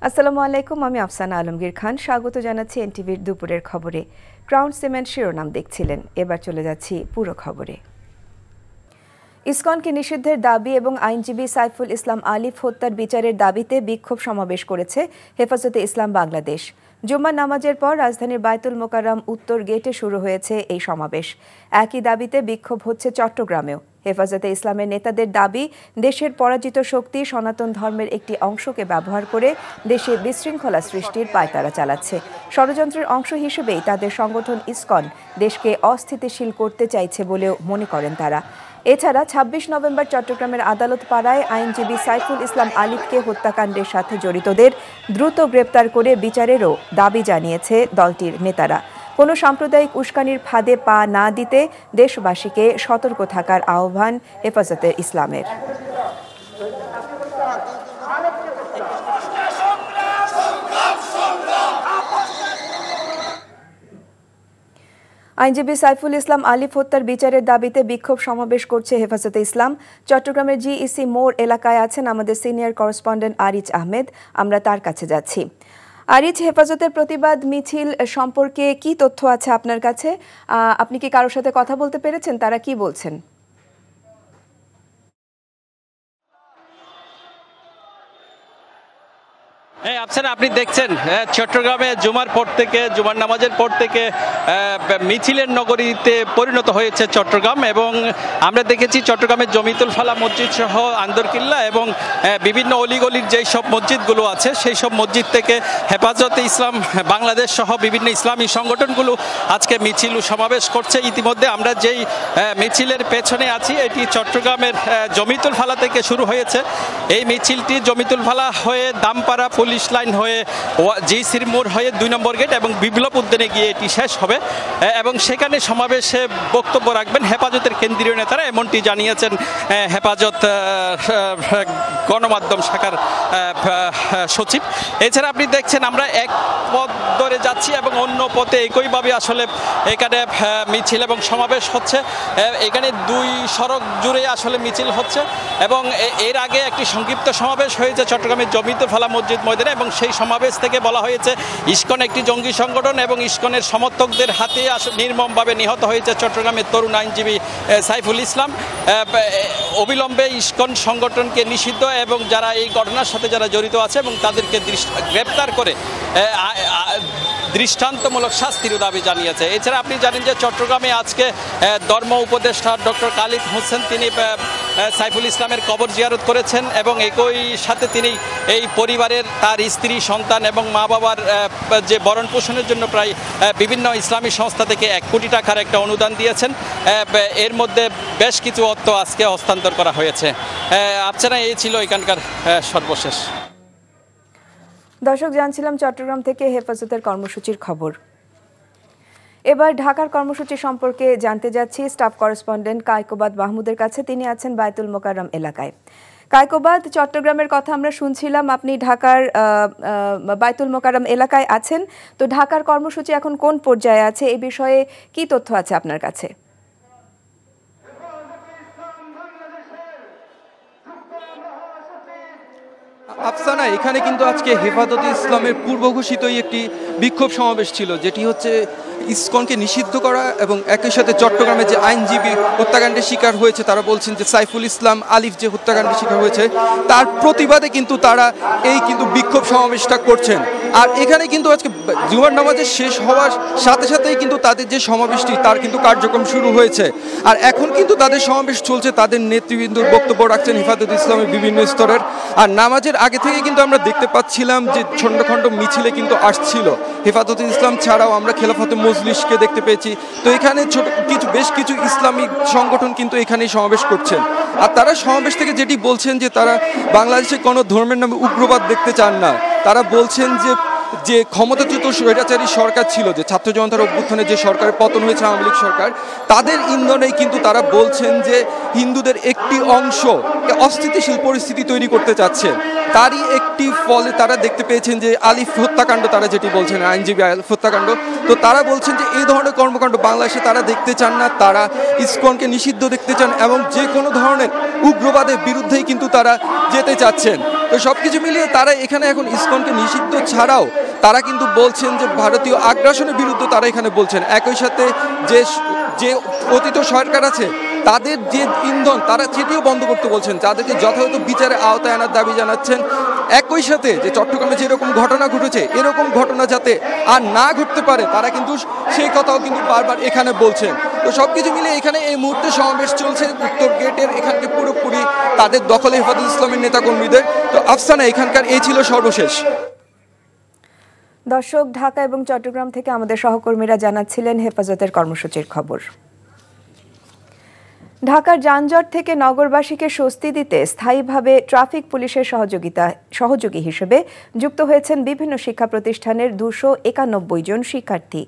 আসসালামু আলাইকুম, আমি আফসানা আলমগীর খান। স্বাগত জানাচ্ছি এনটিভির দুপুরের খবরে। ক্রাউন সিমেন্ট শিরোনাম দেখছিলেন, এবার চলে যাচ্ছি পুরো খবরে। ইসকনকে নিষিদ্ধের দাবি এবং আইনজীবী সাইফুল ইসলাম আলিফ হত্যার বিচারের দাবিতে বিক্ষোভ সমাবেশ করেছে হেফাজতে ইসলাম বাংলাদেশ। জুম্মার নামাজের পর রাজধানীর বায়তুল মোকাররম উত্তর গেটে শুরু হয়েছে এই সমাবেশ। একই দাবিতে বিক্ষোভ হচ্ছে চট্টগ্রামেও। হেফাজতে ইসলামের নেতাদের দাবি, দেশের পরাজিত শক্তি সনাতন ধর্মের একটি অংশকে ব্যবহার করে দেশে বিশৃঙ্খলা সৃষ্টির পায়তারা চালাচ্ছে। ষড়যন্ত্রের অংশ হিসেবেই তাদের সংগঠন ইসকন দেশকে অস্থিতিশীল করতে চাইছে বলেও মনে করেন তারা। এছাড়া ২৬ নভেম্বর চট্টগ্রামের আদালত পাড়ায় আইনজীবী সাইফুল ইসলাম আলিফকে হত্যাকাণ্ডের সাথে জড়িতদের দ্রুত গ্রেপ্তার করে বিচারেরও দাবি জানিয়েছে দলটির নেতারা। কোনো সাম্প্রদায়িক উস্কানির ফাঁদে পা না দিতে দেশবাসীকে সতর্ক থাকার আহ্বান হেফাজতে ইসলামের। আইনজীবী সাইফুল ইসলাম আলিফ হত্যার বিচারের দাবিতে বিক্ষোভ সমাবেশ করছে হেফাজতে ইসলাম। চট্টগ্রামের জিইসি মোড় এলাকায় আছেন আমাদের সিনিয়র করেসপন্ডেন্ট আরিজ আহমেদ। আমরা তার কাছে যাচ্ছি। আরিজ, হেফাজতের প্রতিবাদ মিছিল সম্পর্কে কি তথ্য আছে আপনার কাছে? আপনি কি কারোর সাথে কথা বলতে পেরেছেন? তারা কি বলছেন? হ্যাঁ আফসানা, আপনি দেখছেন চট্টগ্রামে জুমার নামাজের পর থেকে মিছিলের নগরীতে পরিণত হয়েছে চট্টগ্রাম। এবং আমরা দেখেছি চট্টগ্রামের জমিতুল ফালা মসজিদ সহ আন্দরকিল্লা এবং বিভিন্ন অলিগলির যেই সব মসজিদগুলো আছে সেই সব মসজিদ থেকে হেফাজতে ইসলাম বাংলাদেশ সহ বিভিন্ন ইসলামী সংগঠনগুলো আজকে মিছিল ও সমাবেশ করছে। ইতিমধ্যে আমরা যেই মিছিলের পেছনে আছি এটি চট্টগ্রামের জমিতুল ফালা থেকে শুরু হয়েছে। এই মিছিলটি জমিতুল ফালা হয়ে দামপাড়া পুলিশ লাইন হয়ে জিইসির মোড় হয়ে ২ নম্বর গেট এবং বিপ্লব উদ্যানে গিয়ে এটি শেষ হবে এবং সেখানে সমাবেশে বক্তব্য রাখবেন হেফাজতের কেন্দ্রীয় নেতারা, এমনটি জানিয়েছেন হেফাজত গণমাধ্যম শাখার সচিব। এছাড়া আপনি দেখছেন আমরা এক পথ ধরে যাচ্ছি এবং অন্য পথে একইভাবে আসলে এখানে মিছিল এবং সমাবেশ হচ্ছে। এখানে ২ সড়ক জুড়ে আসলে মিছিল হচ্ছে এবং এর আগে একটি সংক্ষিপ্ত সমাবেশ হয়েছে চট্টগ্রামের জমিতুল ফালা মসজিদ ময়দানে এবং সেই সমাবেশ থেকে বলা হয়েছে ইসকন একটি জঙ্গি সংগঠন এবং ইসকনের সমর্থকদের হাতে নির্মমভাবে নিহত হয়েছে চট্টগ্রামের তরুণ আইনজীবী সাইফুল ইসলাম। অবিলম্বে ইসকন সংগঠনকে নিষিদ্ধ এবং যারা এই ঘটনার সাথে যারা জড়িত আছে এবং তাদেরকে গ্রেপ্তার করে দৃষ্টান্তমূলক শাস্তির দাবি জানিয়েছে। এছাড়া আপনি জানেন যে চট্টগ্রামে আজকে ধর্ম উপদেষ্টা ডক্টর খালিদ হোসেন তিনি সাইফুল ইসলামের কবর জিয়ারত করেছেন এবং একই সাথে তিনি এই পরিবারের তার স্ত্রী সন্তান এবং মা বাবার যে ভরণ পোষণের জন্য প্রায় বিভিন্ন ইসলামী সংস্থা থেকে ১ কোটি টাকার একটা অনুদান দিয়েছেন। এর মধ্যে বেশ কিছু অর্থ আজকে হস্তান্তর করা হয়েছে। আপনারা এই ছিল এখানকার সর্বশেষ। দর্শক, জানছিলাম চট্টগ্রাম থেকে হেফাজতের কর্মসূচির খবর। এবার ঢাকার কর্মসূচি সম্পর্কে জানতে যাচ্ছি স্টাফ করেসপন্ডেন্ট কায়কোবাদ মাহমুদের কাছে। তিনি আছেন বায়তুল মোকাররম এলাকায়। কায়কোবাদ, চট্টগ্রামের কথা আমরা শুনছিলাম, আপনি ঢাকার বায়তুল মোকাররম এলাকায় আছেন। তো ঢাকার কর্মসূচি এখন কোন পর্যায়ে আছে, এই বিষয়ে কি তথ্য আছে আপনার কাছে? আফসানা, এখানে কিন্তু আজকে হেফাজতে ইসলামের পূর্ব ঘোষিতই একটি বিক্ষোভ সমাবেশ ছিল, যেটি হচ্ছে ইসকনকে নিষিদ্ধ করা এবং একই সাথে চট্টগ্রামে যে আইনজীবী হত্যাকাণ্ডের শিকার হয়েছে তারা বলছেন যে সাইফুল ইসলাম আলিফ যে হত্যাকাণ্ডের শিকার হয়েছে তার প্রতিবাদে কিন্তু তারা এই কিন্তু বিক্ষোভ সমাবেশটা করছেন। আর এখানে কিন্তু আজকে জুমার নামাজের শেষ হওয়ার সাথে সাথেই কিন্তু তাদের যে সমাবেশটি তার কিন্তু কার্যক্রম শুরু হয়েছে। আর এখন কিন্তু তাদের সমাবেশ চলছে, তাদের নেতৃবৃন্দর বক্তব্য রাখছেন হেফাজতে ইসলামের বিভিন্ন স্তরের। আর নামাজের আগে থেকে কিন্তু আমরা দেখতে পাচ্ছিলাম যে খণ্ড খণ্ড মিছিলে কিন্তু আসছিল। হেফাজতে ইসলাম ছাড়াও আমরা খেলাফতে মজলিসকে দেখতে পেয়েছি। তো এখানে বেশ কিছু ইসলামিক সংগঠন কিন্তু এখানেই সমাবেশ করছেন। আর তারা সমাবেশ থেকে যেটি বলছেন যে তারা বাংলাদেশে কোনো ধর্মের নামে উগ্রবাদ দেখতে চান না। তারা বলছেন যে ক্ষমতাচ্যুত স্বৈরাচারী সরকার ছিল, যে ছাত্র জনতার অভ্যুত্থানে যে সরকারের পতন হয়েছে আওয়ামী লীগ সরকার, তাদের ইন্ধনেই কিন্তু তারা বলছেন যে হিন্দুদের একটি অংশ অস্থিতিশীল পরিস্থিতি তৈরি করতে চাচ্ছে। তারই একটি ফলে তারা দেখতে পেয়েছেন যে আলিফ হত্যাকাণ্ড, তারা যেটি বলছেন আইনজীবী আলিফ হত্যাকাণ্ড, তো তারা বলছেন যে এই ধরনের কর্মকাণ্ড বাংলাদেশে তারা দেখতে চান না। তারা ইসকনকে নিষিদ্ধ দেখতে চান এবং যে কোনো ধরনের উগ্রবাদের বিরুদ্ধেই কিন্তু তারা যেতে চাচ্ছেন। তো সবকিছু মিলিয়ে তারা এখানে এখন ইসকনকে নিষিদ্ধ ছাড়াও তারা কিন্তু বলছেন যে ভারতীয় আগ্রাসনের বিরুদ্ধে তারা এখানে বলছেন। একই সাথে যে অতীত সরকার আছে তাদের যে ইন্ধন তারা সেটিও বন্ধ করতে বলছেন, তাদেরকে যথাযথ বিচারে আওতায় আনার দাবি জানাচ্ছেন। একই সাথে যে চট্টগ্রামে যেরকম ঘটনা ঘটেছে এরকম ঘটনা যাতে আর না ঘটতে পারে তারা কিন্তু সেই কথাও কিন্তু বারবার এখানে বলছেন। তো সবকিছু মিলে এখানে এই মুহূর্তে সমাবেশ চলছে উত্তর গেটের এখানকে পুরোপুরি তাদের দখলে হেফাজত ইসলামের নেতাকর্মীদের। তো আফসানা এখানকার এই ছিল সর্বশেষ। দর্শক, ঢাকা এবং চট্টগ্রাম থেকে আমাদের সহকর্মীরা জানাচ্ছিলেন হেফাজতের কর্মসূচির খবর। ঢাকার যানজট থেকে নগরবাসীকে স্বস্তি দিতে স্থায়ীভাবে ট্রাফিক পুলিশের সহযোগী হিসেবে যুক্ত হয়েছেন বিভিন্ন শিক্ষা প্রতিষ্ঠানের 291 জন শিক্ষার্থী।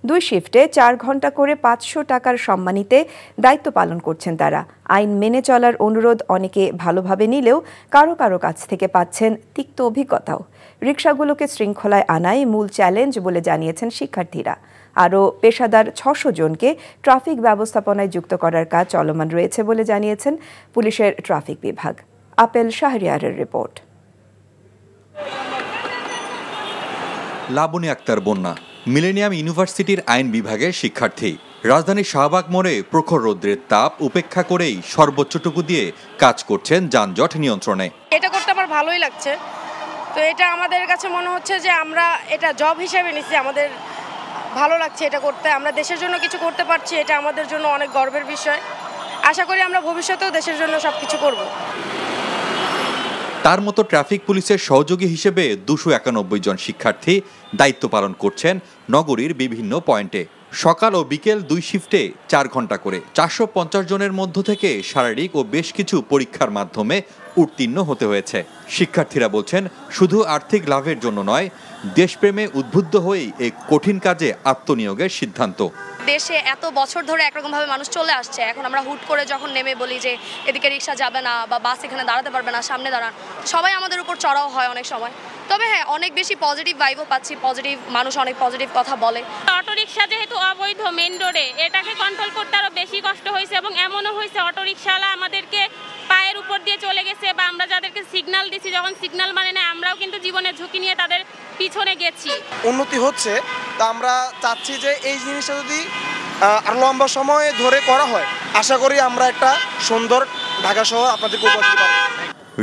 2 শিফটে 4 ঘন্টা করে 500 টাকার সম্মানিতে দায়িত্ব পালন করছেন তারা। আইন মেনে চলার অনুরোধ অনেকে ভালোভাবে নিলেও কারো কারো কাছ থেকে পাচ্ছেন তিক্ত অভিজ্ঞতাও। রিকশাগুলোকে শৃঙ্খলায় আনাই মূল চ্যালেঞ্জ বলে জানিয়েছেন শিক্ষার্থীরা। আরও পেশাদার 600 জনকে ট্রাফিক ব্যবস্থাপনায় যুক্ত করার কাজ চলমান রয়েছে বলে জানিয়েছেন পুলিশের ট্রাফিক বিভাগ। আপেল শাহরিয়ারের রিপোর্ট। লাবণী আক্তার বন্যা মিলেনিয়াম ইউনিভার্সিটির আইন বিভাগের শিক্ষার্থী। রাজধানীর শাহবাগ মোড়ে প্রখর রৌদ্রের তাপ উপেক্ষা করেই সর্বোচ্চটুকু দিয়ে কাজ করছেন যানজট নিয়ন্ত্রণে। এটা করতে আমার ভালোই লাগছে। তো এটা আমাদের কাছে মনে হচ্ছে যে আমরা এটা জব হিসেবে নিচ্ছি, আমাদের ভালো লাগছে এটা করতে। আমরা দেশের জন্য কিছু করতে পারছি, এটা আমাদের জন্য অনেক গর্বের বিষয়। আশা করি আমরা ভবিষ্যতেও দেশের জন্য সবকিছু করব। তার মতো ট্রাফিক পুলিশের সহযোগী হিসেবে 291 জন শিক্ষার্থী দায়িত্ব পালন করছেন নগরীর বিভিন্ন পয়েন্টে। সকাল ও বিকেল 2 শিফটে 4 ঘন্টা করে 450 জনের মধ্য থেকে শারীরিক ও বেশ কিছু পরীক্ষার মাধ্যমে উত্তীর্ণ হতে হয়েছে। শিক্ষার্থীরা বলছেন শুধু আর্থিক লাভের জন্য নয়, দেশপ্রেমে উদ্বুদ্ধ হয়েই এই কঠিন কাজে আত্মনিয়োগের সিদ্ধান্ত। দেশে এত বছর ধরে একরকমভাবে মানুষ চলে আসছে, এখন আমরা হুট করে যখন নেমে বলি যে এদিকে রিক্সা যাবে না বা বাস এখানে দাঁড়াতে পারবে না, সামনে দাঁড়ান, সবাই আমাদের উপর চড়াও হয় অনেক সময়। তবে হ্যাঁ, অনেক বেশি পজিটিভ ভাইবও পাচ্ছি, পজিটিভ মানুষ অনেক পজিটিভ কথা বলে। অটোরিকশা যেহেতু অবৈধ মেইন রোডে, এটাকে কন্ট্রোল করতে আরও বেশি কষ্ট হয়েছে এবং এমনও হয়েছে অটোরিকশাওয়ালা আমাদেরকে পায়ের উপর দিয়ে চলে গেছে বা আমরা যাদেরকে সিগন্যাল দিচ্ছি যখন সিগন্যাল মানে না, আমরাও কিন্তু জীবনের ঝুঁকি নিয়ে তাদের পিছনে গেছি। উন্নতি হচ্ছে, তা আমরা চাচ্ছি যে এই জিনিসটা যদি আর লম্বা সময় ধরে করা হয়, আশা করি আমরা একটা সুন্দর ঢাকা শহর আপনাদেরকে উপহার দিতে পারব।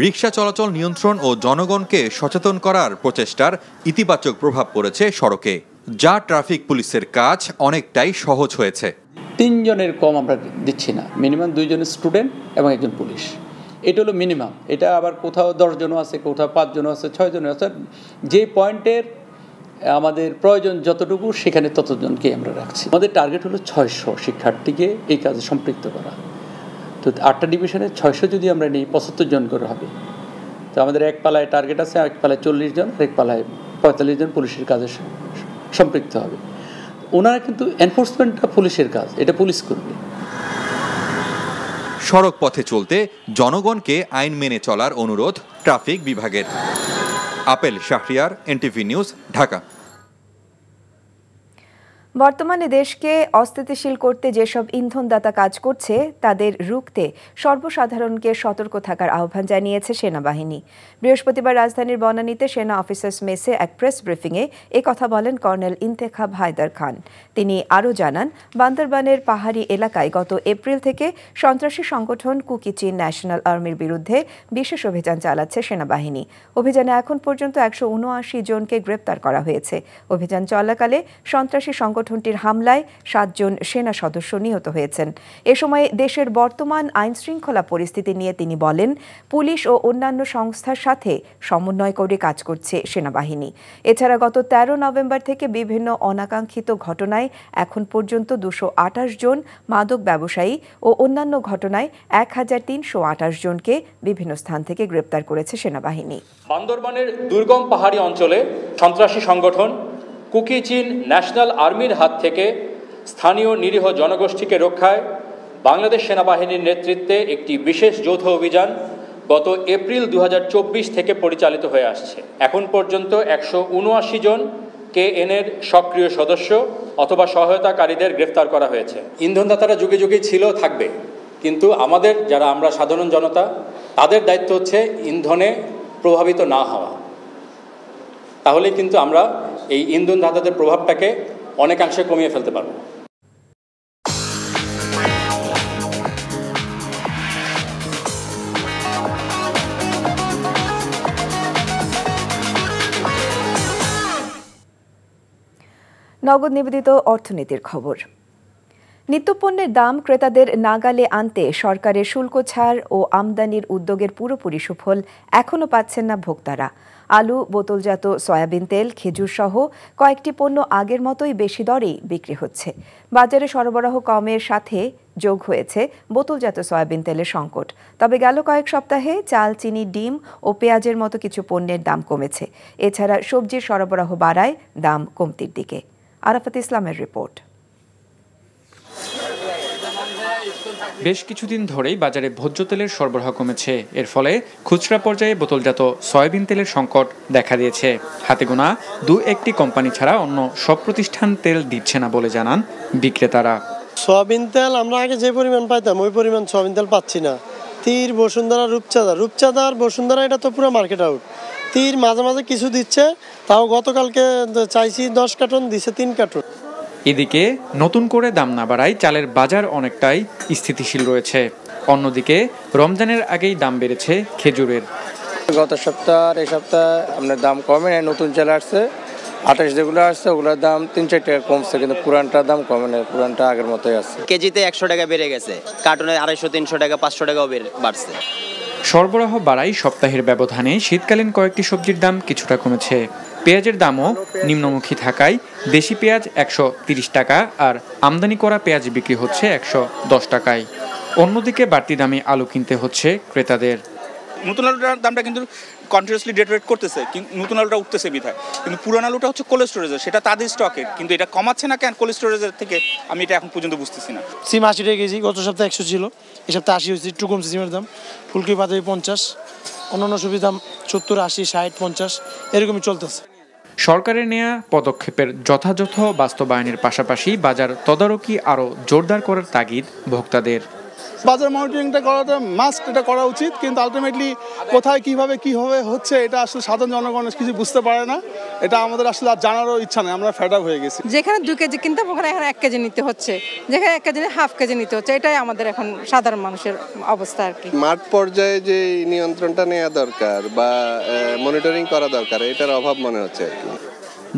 রিকশা চলাচল নিয়ন্ত্রণ ও জনগণকে সচেতন করার প্রচেষ্টার ইতিবাচক প্রভাব পড়েছে সড়কে, যা ট্রাফিক পুলিশের কাজ অনেকটাই সহজ হয়েছে। 3 জনের কম আমরা দিচ্ছি না, মিনিমাম 2 জন স্টুডেন্ট এবং 1 জন পুলিশ, এটা হলো মিনিমাম। এটা আবার কোথাও 10 জনও আছে, কোথাও 5 জনও আছে, 6 জনও আছে। যে পয়েন্টের আমাদের প্রয়োজন যতটুকু সেখানে ততজনকে আমরা রাখছি। আমাদের টার্গেট হলো 600 শিক্ষার্থীকে এই কাজে সম্পৃক্ত করা। তো 8টা ডিভিশনে 600 যদি আমরা নিই 75 জন করে হবে। তো আমাদের এক পালায় টার্গেট আছে, এক পালায় 40 জন, এক পালায় 45 জন পুলিশের কাজে সম্পৃক্ত হবে। ওনারা কিন্তু এনফোর্সমেন্টটা পুলিশের কাজ, এটা পুলিশ করবে। সড়ক পথে চলতে জনগণকে আইন মেনে চলার অনুরোধ ট্রাফিক বিভাগের। Apple Shahriar, NTV news, Dhaka. বর্তমানে দেশকে অস্থিতিশীল করতে যেসব ইন্ধনদাতা কাজ করছে তাদের রুখতে সর্বসাধারণকে সতর্ক থাকার আহ্বান জানিয়েছে সেনাবাহিনী। বৃহস্পতিবার রাজধানীর বনানীতে সেনা অফিসার্স মেসে এক প্রেস ব্রিফিংয়ে কথা বলেন কর্নেল ইন্তেখাব হায়দার খান। তিনি আরও জানান, বান্দরবানের পাহাড়ি এলাকায় গত এপ্রিল থেকে সন্ত্রাসী সংগঠন কুকি চিন ন্যাশনাল আর্মির বিরুদ্ধে বিশেষ অভিযান চালাচ্ছে সেনাবাহিনী। অভিযানে এখন পর্যন্ত 179 জনকে গ্রেপ্তার করা হয়েছে। অভিযান চলাকালে সন্ত্রাসী সংগঠনটির হামলায় 7 জন সেনা সদস্য নিহত হয়েছেন। এ সময় দেশের বর্তমান আইন শৃঙ্খলা পরিস্থিতি নিয়ে তিনি বলেন, পুলিশ ও অন্যান্য সংস্থার সাথে সমন্বয় করে কাজ করছে সেনাবাহিনী। এছাড়া গত 13 নভেম্বর থেকে বিভিন্ন অনাকাঙ্ক্ষিত ঘটনায় এখন পর্যন্ত 228 জন মাদক ব্যবসায়ী ও অন্যান্য ঘটনায় 1328 জনকে বিভিন্ন স্থান থেকে গ্রেপ্তার করেছে সেনাবাহিনী। বান্দরবানের দুর্গম পাহাড়ি অঞ্চলে সন্ত্রাসী সংগঠন কুকি চিন ন্যাশনাল আর্মির হাত থেকে স্থানীয় নিরীহ জনগোষ্ঠীকে রক্ষায় বাংলাদেশ সেনাবাহিনীর নেতৃত্বে একটি বিশেষ যৌথ অভিযান গত এপ্রিল 2024 থেকে পরিচালিত হয়ে আসছে। এখন পর্যন্ত 179 জন KN-এর সক্রিয় সদস্য অথবা সহায়তাকারীদের গ্রেফতার করা হয়েছে। ইন্ধনদাতারা যুগে যুগে ছিল, থাকবে, কিন্তু আমাদের যারা আমরা সাধারণ জনতা, তাদের দায়িত্ব হচ্ছে ইন্ধনে প্রভাবিত না হওয়া, তাহলে কিন্তু আমরা এই ইন্ধন দাতাদের প্রভাবটাকে অনেকাংশে কমিয়ে ফেলতে পারব। নগদ নিবেদিত অর্থনীতির খবর। নিত্যপণ্যের দাম ক্রেতাদের নাগালে আনতে সরকারের শুল্ক ছাড় ও আমদানির উদ্যোগের পুরোপুরি সুফল এখনও পাচ্ছেন না ভোক্তারা। আলু, বোতলজাত সয়াবিন তেল, খেজুর সহ কয়েকটি পণ্য আগের মতোই বেশি দরেই বিক্রি হচ্ছে। বাজারে সরবরাহ কমের সাথে যোগ হয়েছে বোতলজাত সয়াবিন তেলের সংকট। তবে গেল কয়েক সপ্তাহে চাল, চিনি, ডিম ও পেঁয়াজের মতো কিছু পণ্যের দাম কমেছে। এছাড়া সবজির সরবরাহ বাড়ায় দাম কমতির দিকে। আরাফাত ইসলামের রিপোর্ট। বেশ কিছুদিন ধরেই বাজারে ভোজ্য তেলের সরবরাহ কমেছে। এর ফলে খুচরা পর্যায়ে বোতলজাত সয়াবিন তেলের সংকট দেখা দিয়েছে। হাতে গোনা দু-একটি কোম্পানি ছাড়া অন্য সব প্রতিষ্ঠান তেল দিচ্ছে না বলে জানান বিক্রেতারা। সয়াবিন তেল আমরা আগে যে পরিমাণ পাইতাম ওই পরিমাণ সয়াবিন তেল পাচ্ছি না। তীর, বসুন্ধরা, রূপচাঁদা আর বসুন্ধরা এটা তো পুরো মার্কেট আউট। তীর মাঝে মাঝে কিছু দিচ্ছে, তাও গতকালকে চাইছি 10 কার্টন, দিছে 3 কার্টন। এদিকে নতুন করে দাম না বাড়ায় চালের বাজার অনেকটাই স্থিতিশীল রয়েছে। অন্যদিকে রমজানের আগেই দাম বেড়েছে খেজুরের। গত সপ্তাহ আর এই সপ্তাহে আপনার দাম কমে নাই। নতুন চাল আসছে 28 যেগুলো আসছে ওগুলোর দাম 3-4 টাকা কমছে, কিন্তু পুরানটার দাম কমে নাই, পুরানটা আগের মতোই আছে। কেজিতে 100 টাকা বেড়ে গেছে, কার্টনে 250-300 টাকা 500 টাকাও বাড়ছে। সরবরাহ বাড়ায় সপ্তাহের ব্যবধানে শীতকালীন কয়েকটি সবজির দাম কিছুটা কমেছে। পেঁয়াজের দামও নিম্নমুখী থাকায় দেশি পেঁয়াজ 130 টাকা আর আমদানি করা পেঁয়াজ বিক্রি হচ্ছে 110 টাকায়। অন্যদিকে বাড়তি দামে আলু কিনতে হচ্ছে ক্রেতাদের। নতুন আলুটার দামটা কিন্তু কন্টিনিউয়াসলি ডেট করতেছে, কিন্তু নতুন আলুটা উঠতেছে বিধায়, কিন্তু পুরান আলুটা হচ্ছে কোল্ড স্টোরেজের, সেটা তাদের স্টকে, কিন্তু এটা কমাচ্ছে না কেন কোল্ড স্টোরেজের থেকে, আমি এটা এখন পর্যন্ত বুঝতেছি না। সিম 80 টাকা কেজি, গত সপ্তাহে 100 ছিল, এই সপ্তাহে 80 হয়েছে, একটু কমছে সিমের দাম। ফুলকপি পাতাকপি 50, অন্যান্য সবজির দাম 70, 80, 60, 50 এরকমই চলতেছে। সরকারের নেয়া পদক্ষেপের যথাযথ বাস্তবায়নের পাশাপাশি বাজার তদারকি আরও জোরদার করার তাগিদ ভোক্তাদের। বাজার মনিটরিংটা করাটা মাস্ট, এটা করা উচিত, কিন্তু আলটিমেটলি কোথায় কিভাবে হচ্ছে এটা আসলে সাধারণ জনগণ কিছু বুঝতে পারে না। এটা আমাদের আসলে আর জানারও ইচ্ছা নেই, আমরা ফেড আপ হয়ে গেছি। যেখানে 2 কেজি কিনতাম ওখানে এখন 1 কেজি নিতে হচ্ছে, যেখানে 1 কেজি 1/2 কেজি নিতে হচ্ছে। এটাই আমাদের এখন সাধারণ মানুষের অবস্থা আর কি। মাঠ পর্যায়ে যে নিয়ন্ত্রণটা নেওয়া দরকার বা মনিটরিং করা দরকার, এটার অভাব মনে হচ্ছে আর কি।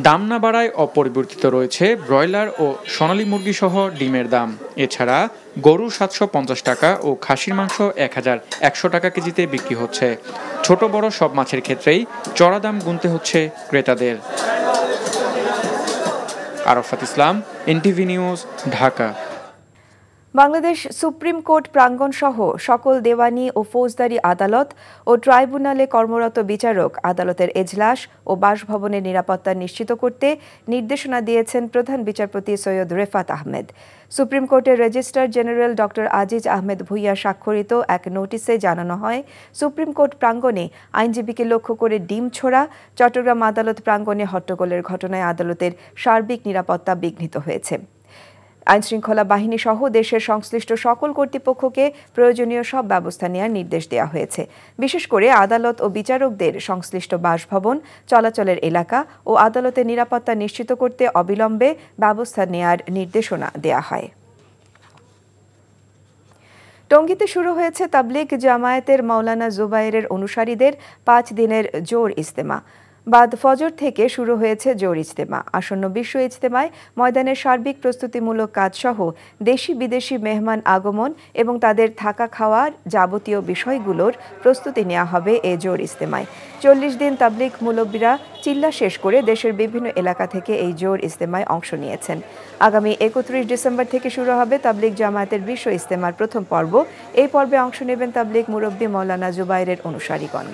দাম না বাড়ায় অপরিবর্তিত রয়েছে ব্রয়লার ও সোনালী মুরগি সহ ডিমের দাম। এছাড়া গরু 750 টাকা ও খাসির মাংস 1100 টাকা কেজিতে বিক্রি হচ্ছে। ছোট বড় সব মাছের ক্ষেত্রেই চড়া দাম গুনতে হচ্ছে ক্রেতাদের। Arafat Islam, NTV news, Dhaka. Bangladesh supreme court প্রাঙ্গণ সহ সকল দেওয়ানি ও ফৌজদারি আদালত ও ট্রাইব্যুনালে কর্মরত বিচারক আদালতের এজলাস ও বাসভবনের নিরাপত্তা নিশ্চিত করতে নির্দেশনা দিয়েছেন প্রধান বিচারপতি সৈয়দ রেফাত আহমেদ। সুপ্রিম কোর্টের registrar general doctor Aziz Ahmed Bhuiyan স্বাক্ষরিত এক নোটিশে জানানো হয়, সুপ্রিম কোর্ট প্রাঙ্গণে আইনজীবীকে লক্ষ্য করে ডিম ছোড়া, চট্টগ্রাম আদালত প্রাঙ্গণে হট্টগোলের ঘটনায় আদালতের সার্বিক নিরাপত্তা বিঘ্নিত হয়েছে। আইনশৃঙ্খলা বাহিনী সহ দেশের সংশ্লিষ্ট সকল কর্তৃপক্ষকে প্রয়োজনীয় সব ব্যবস্থা নেওয়ার নির্দেশ দেওয়া হয়েছে। বিশেষ করে আদালত ও বিচারকদের সংশ্লিষ্ট বাসভবন, চলাচলের এলাকা ও আদালতের নিরাপত্তা নিশ্চিত করতে অবিলম্বে ব্যবস্থা নেওয়ার নির্দেশনা দেওয়া হয়। টঙ্গীতে শুরু হয়েছে তাবলিগ জামায়াতের মাওলানা জুবায়েরের অনুসারীদের 5 দিনের জোর ইজতেমা। বাদ ফজর থেকে শুরু হয়েছে জোর ইজতেমা। আসন্ন বিশ্ব ইজতেমায় ময়দানের সার্বিক প্রস্তুতিমূলক কাজসহ দেশি বিদেশি মেহমান আগমন এবং তাদের থাকা খাওয়ার যাবতীয় বিষয়গুলোর প্রস্তুতি নেওয়া হবে এ জোর ইজতেমায়। 40 দিন তাবলিগ মুলব্বিরা চিল্লা শেষ করে দেশের বিভিন্ন এলাকা থেকে এই জোর ইজতেমায় অংশ নিয়েছেন। আগামী 31 ডিসেম্বর থেকে শুরু হবে তাবলিগ জামায়াতের বিশ্ব ইজতেমার প্রথম পর্ব। এই পর্বে অংশ নেবেন তাবলিগ মুরব্বি মাওলানা জুবায়েরের অনুসারীগণ।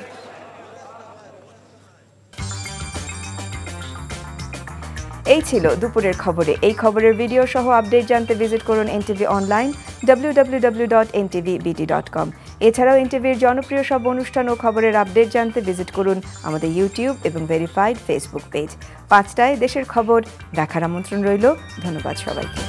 এই ছিল দুপুরের খবরে। এই খবরের ভিডিও সহ আপডেট জানতে ভিজিট করুন এনটিভি অনলাইন www.ntvbt.com। এছাড়াও এনটিভির জনপ্রিয় সব অনুষ্ঠান ও খবরের আপডেট জানতে ভিজিট করুন আমাদের ইউটিউব এবং ভেরিফাইড ফেসবুক পেজ। 5টায় দেশের খবর দেখার আমন্ত্রণ রইল। ধন্যবাদ সবাইকে।